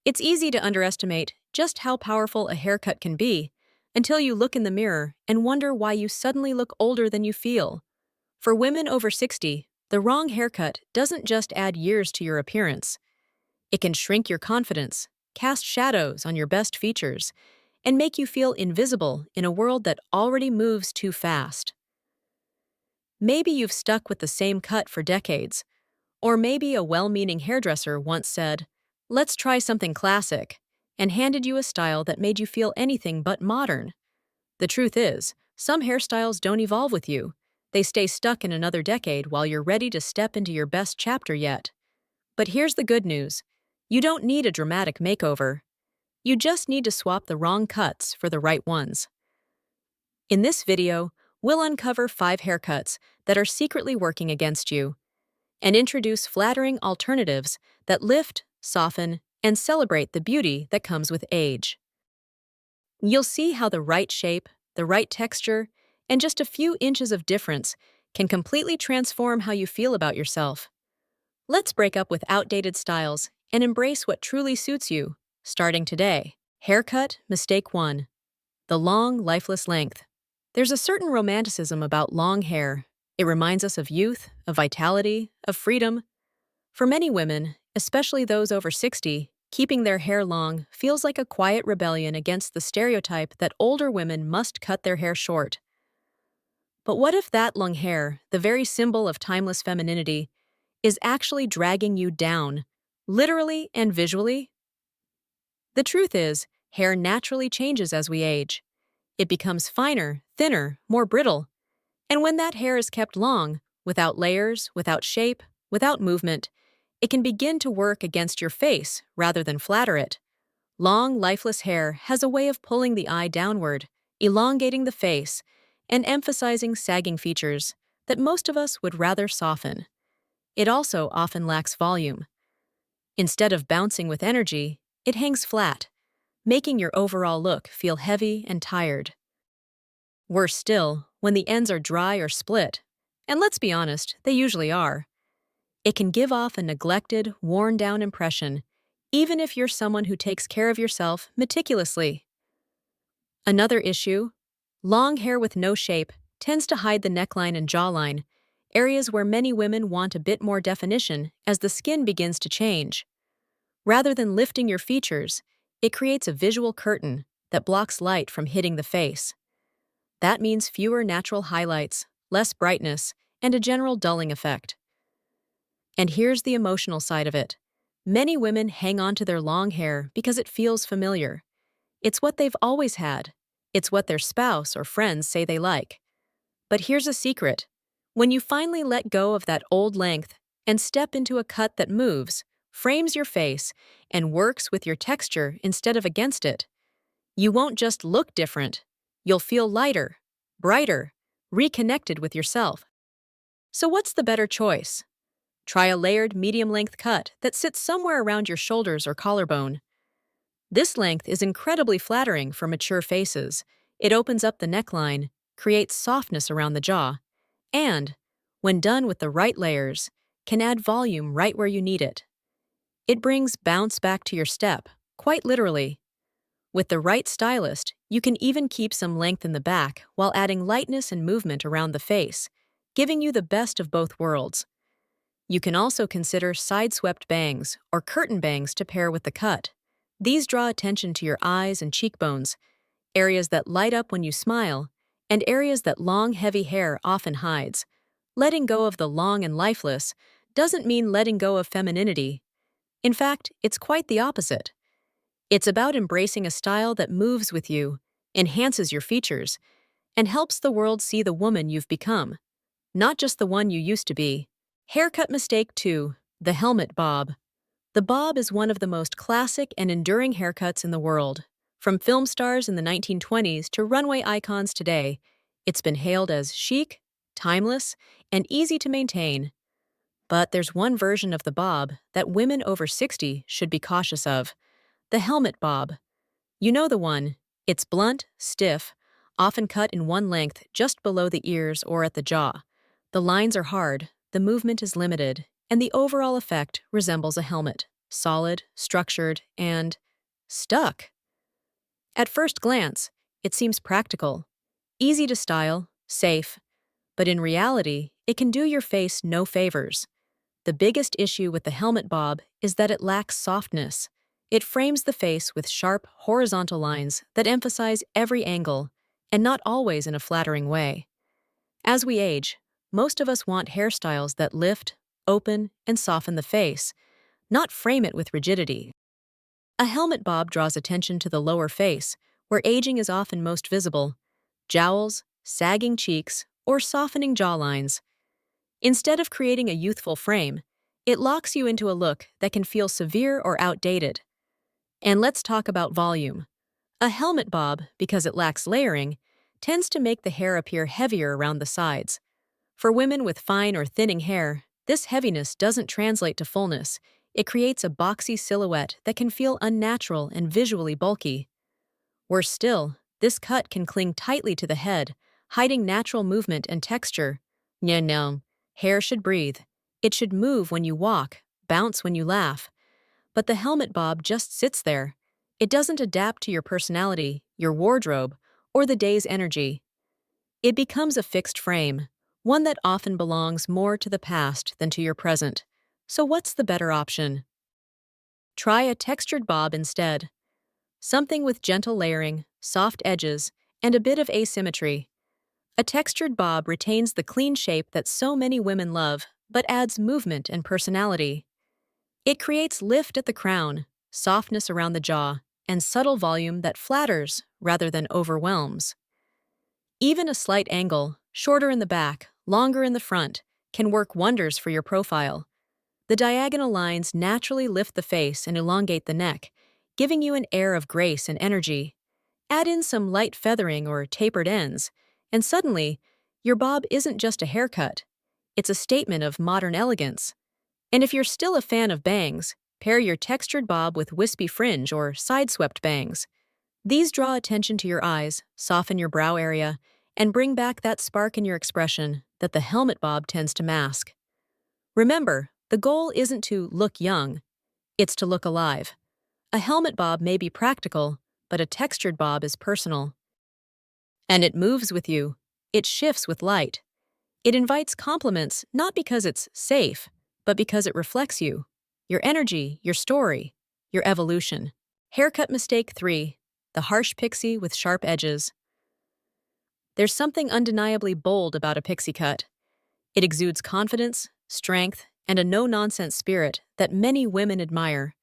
It's easy to underestimate just how powerful a haircut can be until you look in the mirror and wonder why you suddenly look older than you feel. For women over 60, the wrong haircut doesn't just add years to your appearance. It can shrink your confidence, cast shadows on your best features, and make you feel invisible in a world that already moves too fast. Maybe you've stuck with the same cut for decades, or maybe a well-meaning hairdresser once said, "Let's try something classic," and handed you a style that made you feel anything but modern. The truth is, some hairstyles don't evolve with you. They stay stuck in another decade while you're ready to step into your best chapter yet. But here's the good news. You don't need a dramatic makeover. You just need to swap the wrong cuts for the right ones. In this video, we'll uncover 5 haircuts that are secretly working against you and introduce flattering alternatives that lift, soften, and celebrate the beauty that comes with age. You'll see how the right shape, the right texture, and just a few inches of difference can completely transform how you feel about yourself. Let's break up with outdated styles and embrace what truly suits you, starting today. Haircut Mistake 1. The long, lifeless length. There's a certain romanticism about long hair. It reminds us of youth, of vitality, of freedom. For many women, especially those over 60, keeping their hair long feels like a quiet rebellion against the stereotype that older women must cut their hair short. But what if that long hair, the very symbol of timeless femininity, is actually dragging you down, literally and visually? The truth is, hair naturally changes as we age. It becomes finer, thinner, more brittle. And when that hair is kept long, without layers, without shape, without movement, it can begin to work against your face rather than flatter it. Long, lifeless hair has a way of pulling the eye downward, elongating the face, and emphasizing sagging features that most of us would rather soften. It also often lacks volume. Instead of bouncing with energy, it hangs flat, making your overall look feel heavy and tired. Worse still, when the ends are dry or split, and let's be honest, they usually are, it can give off a neglected, worn-down impression, even if you're someone who takes care of yourself meticulously. Another issue: long hair with no shape tends to hide the neckline and jawline, areas where many women want a bit more definition as the skin begins to change. Rather than lifting your features, it creates a visual curtain that blocks light from hitting the face. That means fewer natural highlights, less brightness, and a general dulling effect. And here's the emotional side of it. Many women hang on to their long hair because it feels familiar. It's what they've always had. It's what their spouse or friends say they like. But here's a secret. When you finally let go of that old length and step into a cut that moves, frames your face, and works with your texture instead of against it, you won't just look different. You'll feel lighter, brighter, reconnected with yourself. So what's the better choice? Try a layered medium-length cut that sits somewhere around your shoulders or collarbone. This length is incredibly flattering for mature faces. It opens up the neckline, creates softness around the jaw, and, when done with the right layers, can add volume right where you need it. It brings bounce back to your step, quite literally. With the right stylist, you can even keep some length in the back while adding lightness and movement around the face, giving you the best of both worlds. You can also consider side-swept bangs or curtain bangs to pair with the cut. These draw attention to your eyes and cheekbones, areas that light up when you smile, and areas that long, heavy hair often hides. Letting go of the long and lifeless doesn't mean letting go of femininity. In fact, it's quite the opposite. It's about embracing a style that moves with you, enhances your features, and helps the world see the woman you've become, not just the one you used to be. Haircut Mistake 2. The helmet bob. The bob is one of the most classic and enduring haircuts in the world. From film stars in the 1920s to runway icons today, it's been hailed as chic, timeless, and easy to maintain. But there's one version of the bob that women over 60 should be cautious of: the helmet bob. You know the one. It's blunt, stiff, often cut in one length just below the ears or at the jaw. The lines are hard, the movement is limited, and the overall effect resembles a helmet. solid, structured, and stuck. At first glance, it seems practical, easy to style, safe, but in reality, it can do your face no favors. The biggest issue with the helmet bob is that it lacks softness. It frames the face with sharp, horizontal lines that emphasize every angle, and not always in a flattering way. As we age, most of us want hairstyles that lift, open, and soften the face, not frame it with rigidity. A helmet bob draws attention to the lower face, where aging is often most visible: jowls, sagging cheeks, or softening jawlines. Instead of creating a youthful frame, it locks you into a look that can feel severe or outdated. And let's talk about volume. A helmet bob, because it lacks layering, tends to make the hair appear heavier around the sides. For women with fine or thinning hair, this heaviness doesn't translate to fullness. It creates a boxy silhouette that can feel unnatural and visually bulky. Worse still, this cut can cling tightly to the head, hiding natural movement and texture. No, hair should breathe. It should move when you walk, bounce when you laugh. But the helmet bob just sits there. It doesn't adapt to your personality, your wardrobe, or the day's energy. It becomes a fixed frame, one that often belongs more to the past than to your present. So what's the better option? Try a textured bob instead. Something with gentle layering, soft edges, and a bit of asymmetry. A textured bob retains the clean shape that so many women love, but adds movement and personality. It creates lift at the crown, softness around the jaw, and subtle volume that flatters rather than overwhelms. Even a slight angle, shorter in the back, longer in the front, can work wonders for your profile. The diagonal lines naturally lift the face and elongate the neck, giving you an air of grace and energy. Add in some light feathering or tapered ends, and suddenly, your bob isn't just a haircut. It's a statement of modern elegance. And if you're still a fan of bangs, pair your textured bob with wispy fringe or side-swept bangs. These draw attention to your eyes, soften your brow area, and bring back that spark in your expression that the helmet bob tends to mask. Remember, the goal isn't to look young, it's to look alive. A helmet bob may be practical, but a textured bob is personal. And it moves with you. It shifts with light. It invites compliments not because it's safe, but because it reflects you, your energy, your story, your evolution. Haircut mistake 3. The harsh pixie with sharp edges. There's something undeniably bold about a pixie cut. It exudes confidence, strength, and a no-nonsense spirit that many women admire.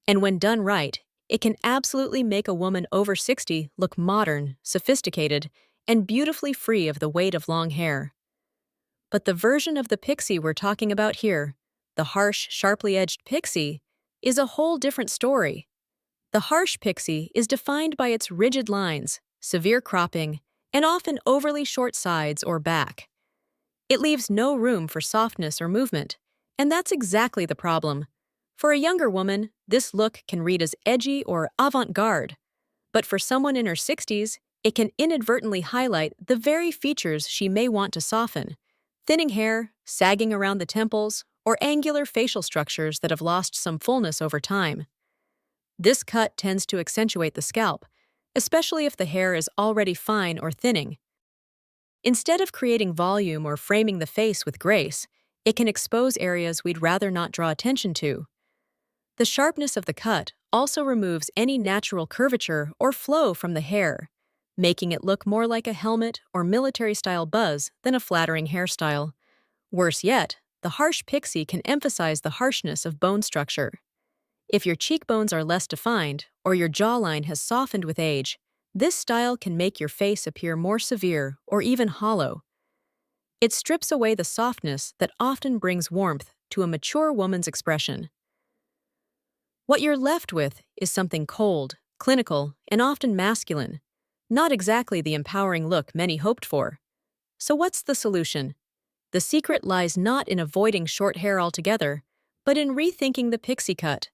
And when done right, it can absolutely make a woman over 60 look modern, sophisticated, and beautifully free of the weight of long hair. But the version of the pixie we're talking about here, the harsh, sharply edged pixie, is a whole different story. The harsh pixie is defined by its rigid lines, severe cropping, and often overly short sides or back. It leaves no room for softness or movement, and that's exactly the problem. For a younger woman, this look can read as edgy or avant-garde, but for someone in her 60s, it can inadvertently highlight the very features she may want to soften: thinning hair, sagging around the temples, or angular facial structures that have lost some fullness over time. This cut tends to accentuate the scalp, especially if the hair is already fine or thinning. Instead of creating volume or framing the face with grace, it can expose areas we'd rather not draw attention to. The sharpness of the cut also removes any natural curvature or flow from the hair, making it look more like a helmet or military-style buzz than a flattering hairstyle. Worse yet, the harsh pixie can emphasize the harshness of bone structure. If your cheekbones are less defined or your jawline has softened with age, this style can make your face appear more severe or even hollow. It strips away the softness that often brings warmth to a mature woman's expression. What you're left with is something cold, clinical, and often masculine, not exactly the empowering look many hoped for. So what's the solution? The secret lies not in avoiding short hair altogether, but in rethinking the pixie cut.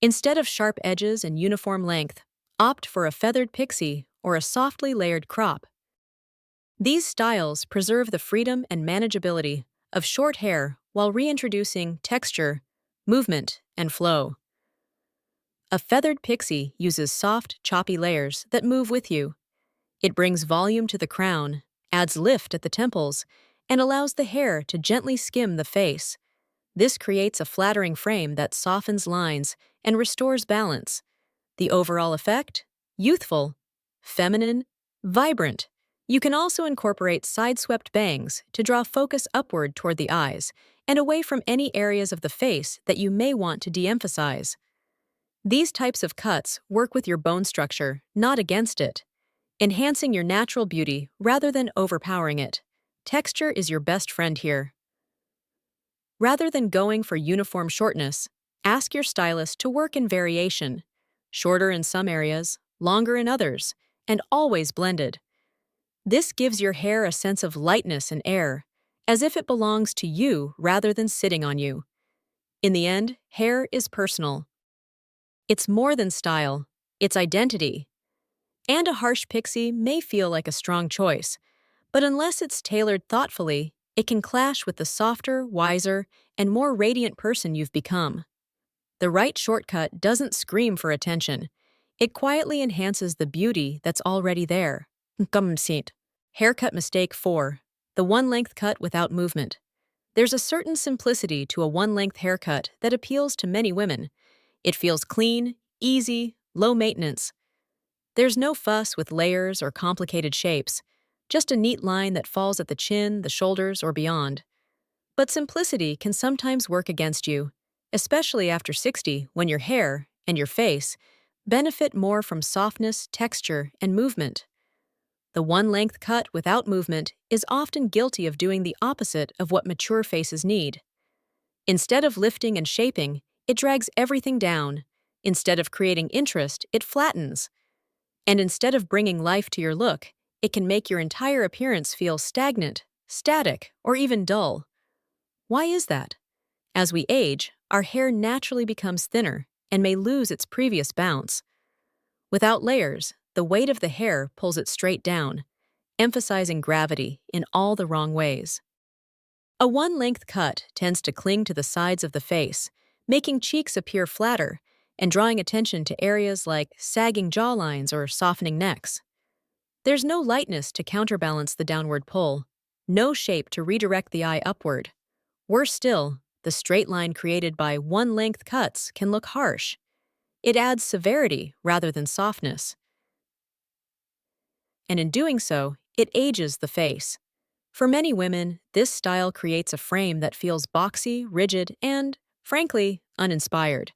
Instead of sharp edges and uniform length, opt for a feathered pixie or a softly layered crop. These styles preserve the freedom and manageability of short hair while reintroducing texture, movement, and flow. A feathered pixie uses soft, choppy layers that move with you. It brings volume to the crown, adds lift at the temples, and allows the hair to gently skim the face. This creates a flattering frame that softens lines and restores balance. The overall effect? Youthful, feminine, vibrant. You can also incorporate side-swept bangs to draw focus upward toward the eyes and away from any areas of the face that you may want to de-emphasize. These types of cuts work with your bone structure, not against it, enhancing your natural beauty rather than overpowering it. Texture is your best friend here. Rather than going for uniform shortness, ask your stylist to work in variation, shorter in some areas, longer in others, and always blended. This gives your hair a sense of lightness and air, as if it belongs to you rather than sitting on you. In the end, hair is personal. It's more than style, it's identity. And a harsh pixie may feel like a strong choice, but unless it's tailored thoughtfully, it can clash with the softer, wiser, and more radiant person you've become. The right shortcut doesn't scream for attention. It quietly enhances the beauty that's already there. Gumseat. Haircut mistake 4. The one-length cut without movement. There's a certain simplicity to a one-length haircut that appeals to many women. It feels clean, easy, low maintenance. There's no fuss with layers or complicated shapes, just a neat line that falls at the chin, the shoulders, or beyond. But simplicity can sometimes work against you, especially after 60 when your hair and your face benefit more from softness, texture, and movement. The one-length cut without movement is often guilty of doing the opposite of what mature faces need. Instead of lifting and shaping, it drags everything down. Instead of creating interest, it flattens. And instead of bringing life to your look, it can make your entire appearance feel stagnant, static, or even dull. Why is that? As we age, our hair naturally becomes thinner and may lose its previous bounce. Without layers, the weight of the hair pulls it straight down, emphasizing gravity in all the wrong ways. A one-length cut tends to cling to the sides of the face, making cheeks appear flatter and drawing attention to areas like sagging jawlines or softening necks. There's no lightness to counterbalance the downward pull, no shape to redirect the eye upward. Worse still, the straight line created by one-length cuts can look harsh. It adds severity rather than softness. And in doing so, it ages the face. For many women, this style creates a frame that feels boxy, rigid, and, frankly, uninspired.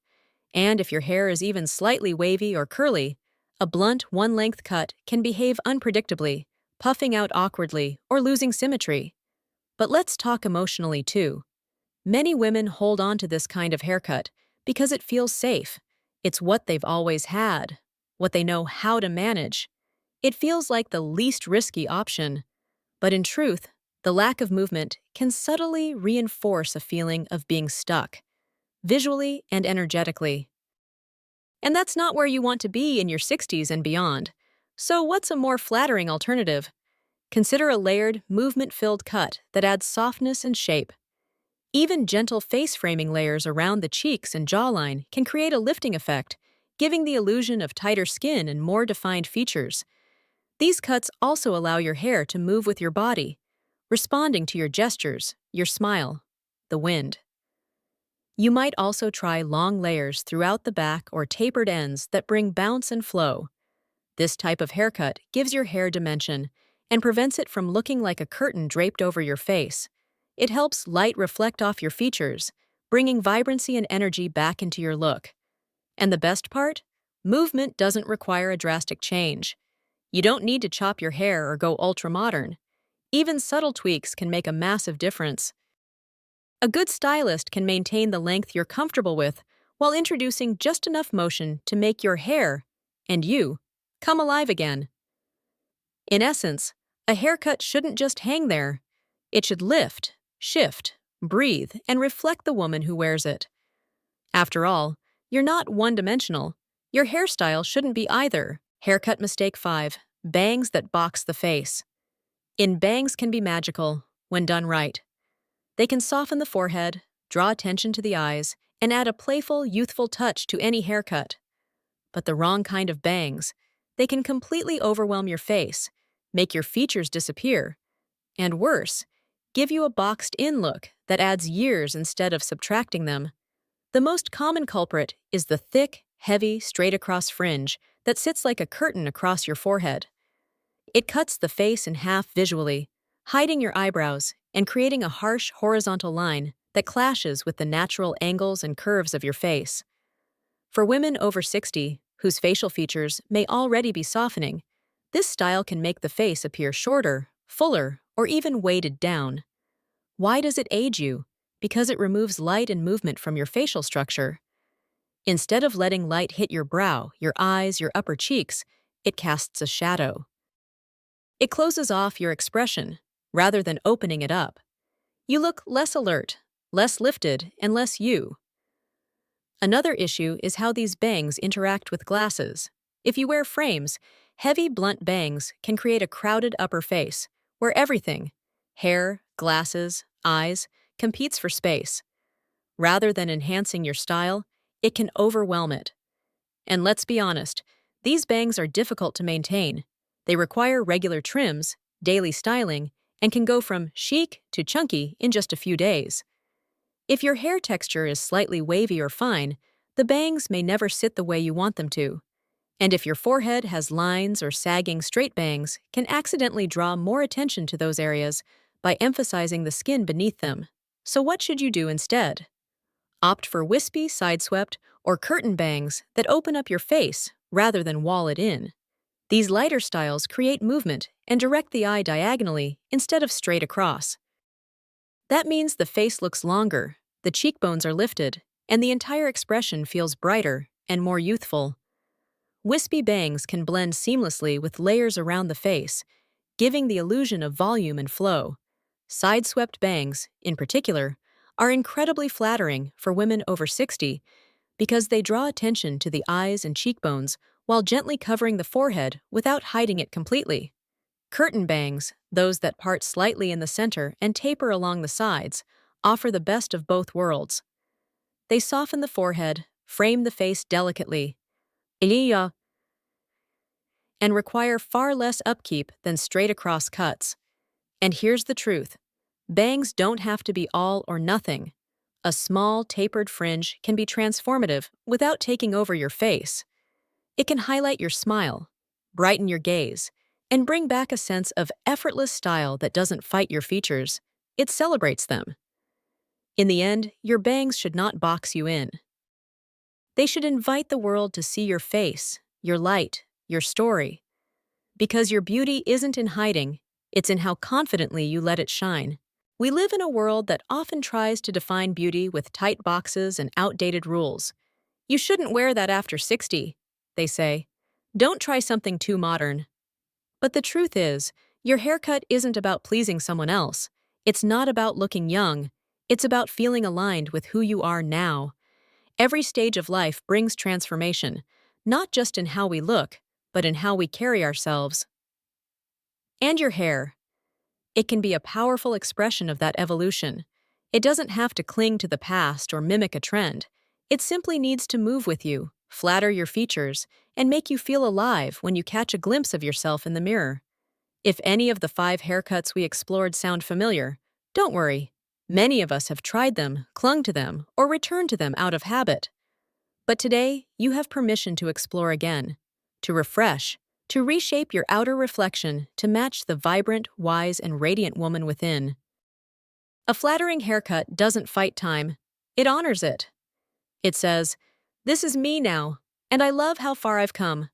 And if your hair is even slightly wavy or curly, a blunt one-length cut can behave unpredictably, puffing out awkwardly or losing symmetry. But let's talk emotionally too. Many women hold on to this kind of haircut because it feels safe. It's what they've always had, what they know how to manage. It feels like the least risky option. But in truth, the lack of movement can subtly reinforce a feeling of being stuck, visually and energetically. And that's not where you want to be in your 60s and beyond. So what's a more flattering alternative? Consider a layered, movement-filled cut that adds softness and shape. Even gentle face-framing layers around the cheeks and jawline can create a lifting effect, giving the illusion of tighter skin and more defined features. These cuts also allow your hair to move with your body, responding to your gestures, your smile, the wind. You might also try long layers throughout the back or tapered ends that bring bounce and flow. This type of haircut gives your hair dimension and prevents it from looking like a curtain draped over your face. It helps light reflect off your features, bringing vibrancy and energy back into your look. And the best part? Movement doesn't require a drastic change. You don't need to chop your hair or go ultra-modern. Even subtle tweaks can make a massive difference. A good stylist can maintain the length you're comfortable with while introducing just enough motion to make your hair, and you, come alive again. In essence, a haircut shouldn't just hang there. It should lift, shift, breathe, and reflect the woman who wears it. After all, you're not one-dimensional. Your hairstyle shouldn't be either. Haircut mistake 5. Bangs that box the face. Bangs can be magical when done right. They can soften the forehead, draw attention to the eyes, and add a playful, youthful touch to any haircut. but the wrong kind of bangs. They can completely overwhelm your face, make your features disappear, and worse, give you a boxed-in look that adds years instead of subtracting them. The most common culprit is the thick, heavy, straight-across fringe that sits like a curtain across your forehead. It cuts the face in half visually, hiding your eyebrows and creating a harsh horizontal line that clashes with the natural angles and curves of your face. For women over 60, whose facial features may already be softening, this style can make the face appear shorter, fuller, or even weighted down. Why does it age you? Because it removes light and movement from your facial structure. Instead of letting light hit your brow, your eyes, your upper cheeks, it casts a shadow. It closes off your expression, rather than opening it up. You look less alert, less lifted, and less you. Another issue is how these bangs interact with glasses. If you wear frames, heavy, blunt bangs can create a crowded upper face, where everything—hair, glasses, eyes— competes for space. Rather than enhancing your style, it can overwhelm it. And let's be honest, these bangs are difficult to maintain. They require regular trims, daily styling, and can go from chic to chunky in just a few days. If your hair texture is slightly wavy or fine, the bangs may never sit the way you want them to. And if your forehead has lines or sagging straight bangs, can accidentally draw more attention to those areas by emphasizing the skin beneath them. So what should you do instead? Opt for wispy, side-swept, or curtain bangs that open up your face rather than wall it in. These lighter styles create movement and direct the eye diagonally instead of straight across. That means the face looks longer, the cheekbones are lifted, and the entire expression feels brighter and more youthful. Wispy bangs can blend seamlessly with layers around the face, giving the illusion of volume and flow. Side-swept bangs, in particular, are incredibly flattering for women over 60 because they draw attention to the eyes and cheekbones while gently covering the forehead without hiding it completely. Curtain bangs, those that part slightly in the center and taper along the sides, offer the best of both worlds. They soften the forehead, frame the face delicately, and require far less upkeep than straight-across cuts. And here's the truth. Bangs don't have to be all or nothing. A small, tapered fringe can be transformative without taking over your face. It can highlight your smile, brighten your gaze, and bring back a sense of effortless style that doesn't fight your features. It celebrates them. In the end, your bangs should not box you in. They should invite the world to see your face, your light, your story. Because your beauty isn't in hiding, it's in how confidently you let it shine. We live in a world that often tries to define beauty with tight boxes and outdated rules. You shouldn't wear that after 60, they say. Don't try something too modern. But the truth is, your haircut isn't about pleasing someone else. It's not about looking young. It's about feeling aligned with who you are now. Every stage of life brings transformation, not just in how we look, but in how we carry ourselves. And your hair. It can be a powerful expression of that evolution. It doesn't have to cling to the past or mimic a trend. It simply needs to move with you, flatter your features, and make you feel alive when you catch a glimpse of yourself in the mirror. If any of the 5 haircuts we explored sound familiar, don't worry. Many of us have tried them, clung to them, or returned to them out of habit. But today, you have permission to explore again, to refresh, to reshape your outer reflection to match the vibrant, wise, and radiant woman within. A flattering haircut doesn't fight time. It honors it. It says, "This is me now, and I love how far I've come."